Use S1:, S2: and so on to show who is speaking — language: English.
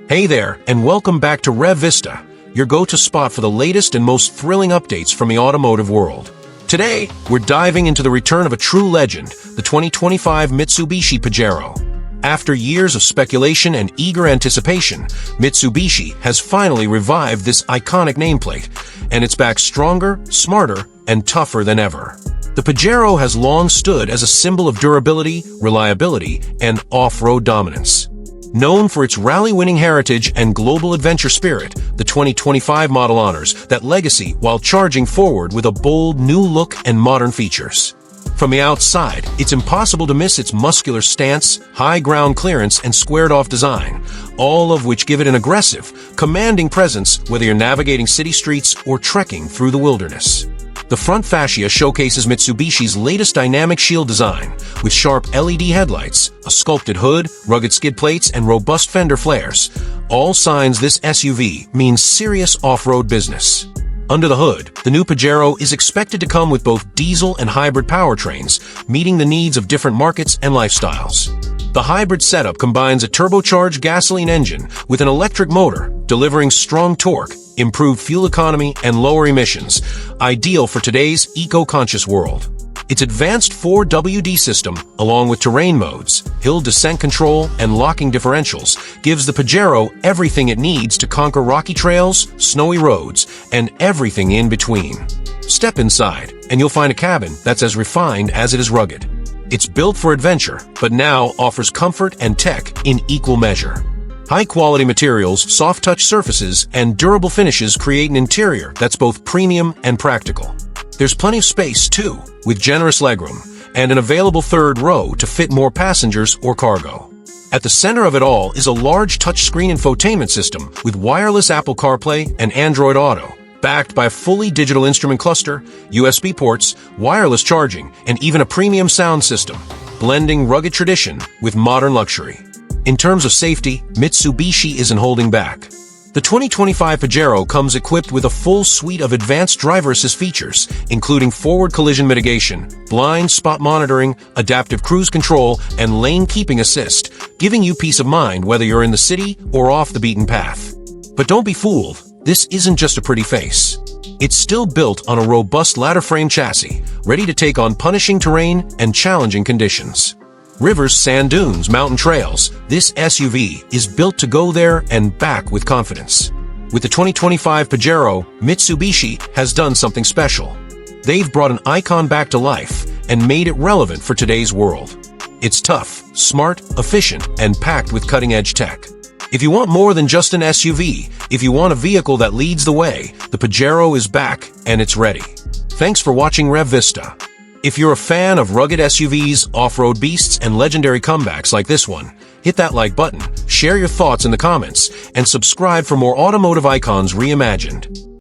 S1: Hey there, and welcome back to Rev Vista, your go-to spot for the latest and most thrilling updates from the automotive world. Today, we're diving into the return of a true legend, the 2025 Mitsubishi Pajero. After years of speculation and eager anticipation, Mitsubishi has finally revived this iconic nameplate, and it's back stronger, smarter, and tougher than ever. The Pajero has long stood as a symbol of durability, reliability, and off-road dominance. Known for its rally-winning heritage and global adventure spirit, the 2025 model honors that legacy while charging forward with a bold new look and modern features. From the outside, it's impossible to miss its muscular stance, high ground clearance, and squared-off design, all of which give it an aggressive, commanding presence whether you're navigating city streets or trekking through the wilderness. The front fascia showcases Mitsubishi's latest dynamic shield design, with sharp LED headlights, a sculpted hood, rugged skid plates, and robust fender flares. All signs this SUV means serious off-road business. Under the hood, the new Pajero is expected to come with both diesel and hybrid powertrains, meeting the needs of different markets and lifestyles. The hybrid setup combines a turbocharged gasoline engine with an electric motor, delivering strong torque, improved fuel economy, and lower emissions, ideal for today's eco-conscious world. Its advanced 4WD system, along with terrain modes, hill descent control, and locking differentials, gives the Pajero everything it needs to conquer rocky trails, snowy roads, and everything in between. Step inside, and you'll find a cabin that's as refined as it is rugged. It's built for adventure, but now offers comfort and tech in equal measure. High-quality materials, soft-touch surfaces, and durable finishes create an interior that's both premium and practical. There's plenty of space, too, with generous legroom, and an available third row to fit more passengers or cargo. At the center of it all is a large touchscreen infotainment system with wireless Apple CarPlay and Android Auto, backed by a fully digital instrument cluster, USB ports, wireless charging, and even a premium sound system, blending rugged tradition with modern luxury. In terms of safety, Mitsubishi isn't holding back. The 2025 Pajero comes equipped with a full suite of advanced driver assist features, including forward collision mitigation, blind spot monitoring, adaptive cruise control, and lane keeping assist, giving you peace of mind whether you're in the city or off the beaten path. But don't be fooled, this isn't just a pretty face. It's still built on a robust ladder frame chassis, ready to take on punishing terrain and challenging conditions. Rivers, sand dunes, mountain trails, this SUV is built to go there and back with confidence. With the 2025 Pajero, Mitsubishi has done something special. They've brought an icon back to life and made it relevant for today's world. It's tough, smart, efficient, and packed with cutting-edge tech. If you want more than just an SUV, if you want a vehicle that leads the way, the Pajero is back and it's ready. Thanks for watching Rev Vista. If you're a fan of rugged SUVs, off-road beasts, and legendary comebacks like this one, hit that like button, share your thoughts in the comments, and subscribe for more automotive icons reimagined.